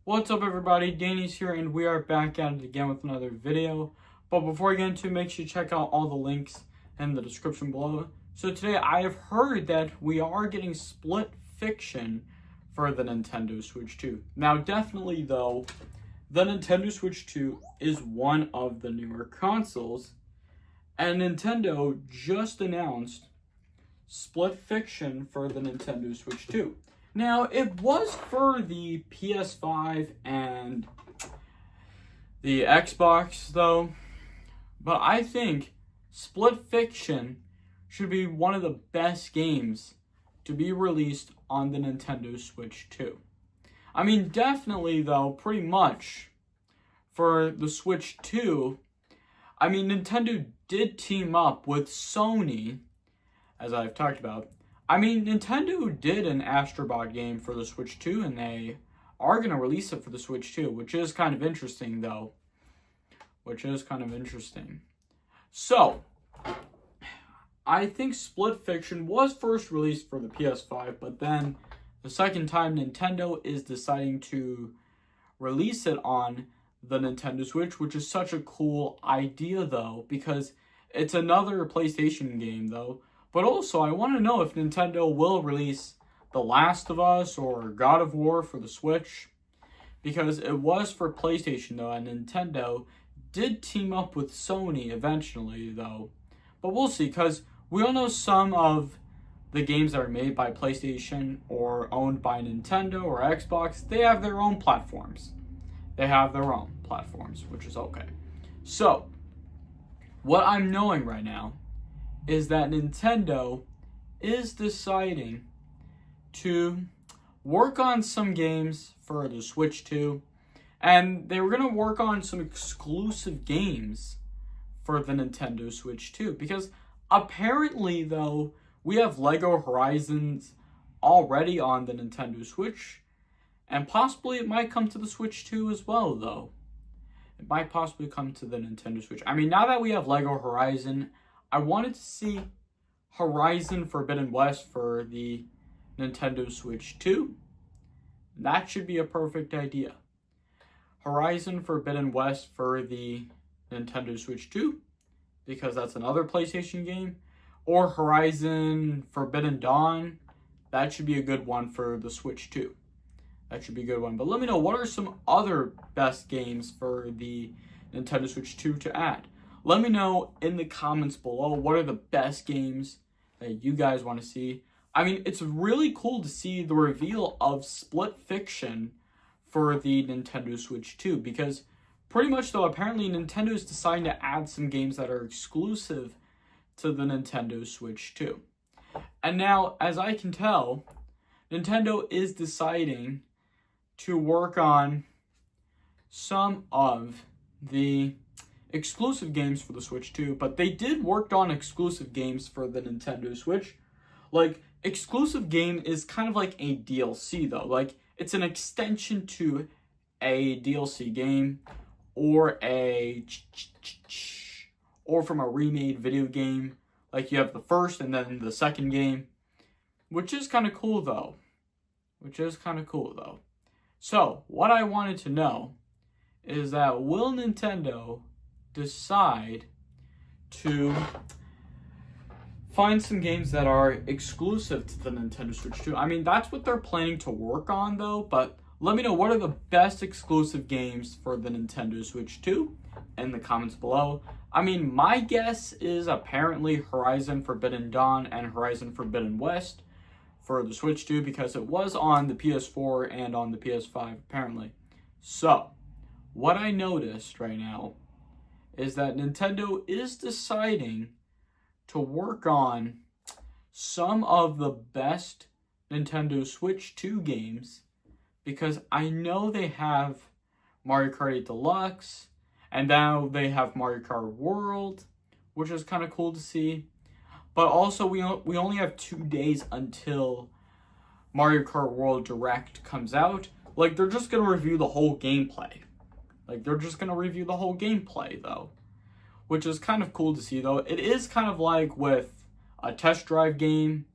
What's up everybody, Danny's here and we are back at it again with another video. But before I get into it, make sure you check out all the links in the description below. So today I have heard that we are getting Split Fiction for the Nintendo Switch 2. Now definitely though, the Nintendo Switch 2 is one of the newer consoles, and Nintendo just announced Split Fiction for the Nintendo Switch 2. Now, it was for the PS5 and the Xbox, though, but I think Split Fiction should be one of the best games to be released on the Nintendo Switch 2. I mean, definitely, though, pretty much for the Switch 2, I mean, Nintendo did team up with Sony, as I've talked about. I mean, Nintendo did an Astrobot game for the Switch 2, and they are going to release it for the Switch 2, which is kind of interesting, though. So, I think Split Fiction was first released for the PS5, but then the second time Nintendo is deciding to release it on the Nintendo Switch, which is such a cool idea, though, because it's another PlayStation game, though. But also, I want to know if Nintendo will release The Last of Us or God of War for the Switch, because it was for PlayStation, though, and Nintendo did team up with Sony eventually, though. But we'll see, because we all know some of the games that are made by PlayStation or owned by Nintendo or Xbox, they have their own platforms. Which is okay. So, what I'm knowing right now is that Nintendo is deciding to work on some games for the Switch 2, and they were going to work on some exclusive games for the Nintendo Switch 2, because apparently, though, we have Lego Horizons already on the Nintendo Switch, and possibly it might come to the Switch 2 as well, though. It might possibly come to the Nintendo Switch. I mean, now that we have Lego Horizon, I wanted to see Horizon Forbidden West for the Nintendo Switch 2. That should be a perfect idea. Horizon Forbidden West for the Nintendo Switch 2, because that's another PlayStation game. Or Horizon Forbidden Dawn. That should be a good one for the Switch 2. That should be a good one. But let me know, what are some other best games for the Nintendo Switch 2 to add? Let me know in the comments below, what are the best games that you guys want to see. I mean, it's really cool to see the reveal of Split Fiction for the Nintendo Switch 2, because pretty much, though, apparently Nintendo is deciding to add some games that are exclusive to the Nintendo Switch 2. And now, as I can tell, Nintendo is deciding to work on some of the exclusive games for the Switch 2, but they did work on exclusive games for the Nintendo Switch. Like, exclusive game is kind of like a DLC, though. Like, it's an extension to a DLC game, or from a remade video game. Like, you have the first and then the second game, which is kind of cool, though. So, what I wanted to know is that, will Nintendo decide to find some games that are exclusive to the Nintendo Switch 2? I mean, that's what they're planning to work on, though, but let me know, what are the best exclusive games for the Nintendo Switch 2 in the comments below. I mean, my guess is apparently Horizon Forbidden Dawn and Horizon Forbidden West for the Switch 2, because it was on the PS4 and on the PS5, apparently. So, what I noticed right now is that Nintendo is deciding to work on some of the best Nintendo Switch 2 games, because I know they have Mario Kart 8 Deluxe, and now they have Mario Kart World, which is kind of cool to see. But also, we only have 2 days until Mario Kart World Direct comes out. Like, they're just going to review the whole gameplay. Though. Which is kind of cool to see, though. It is kind of like with a test drive game.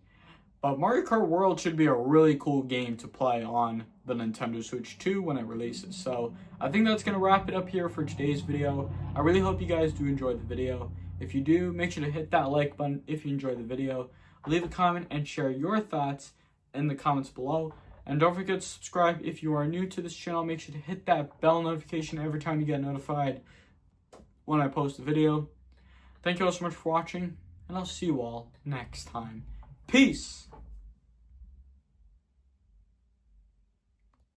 But Mario Kart World should be a really cool game to play on the Nintendo Switch 2 when it releases. So I think that's going to wrap it up here for today's video. I really hope you guys do enjoy the video. If you do, make sure to hit that like button if you enjoyed the video. Leave a comment and share your thoughts in the comments below. And don't forget to subscribe if you are new to this channel. Make sure to hit that bell notification every time you get notified when I post a video. Thank you all so much for watching, and I'll see you all next time. Peace!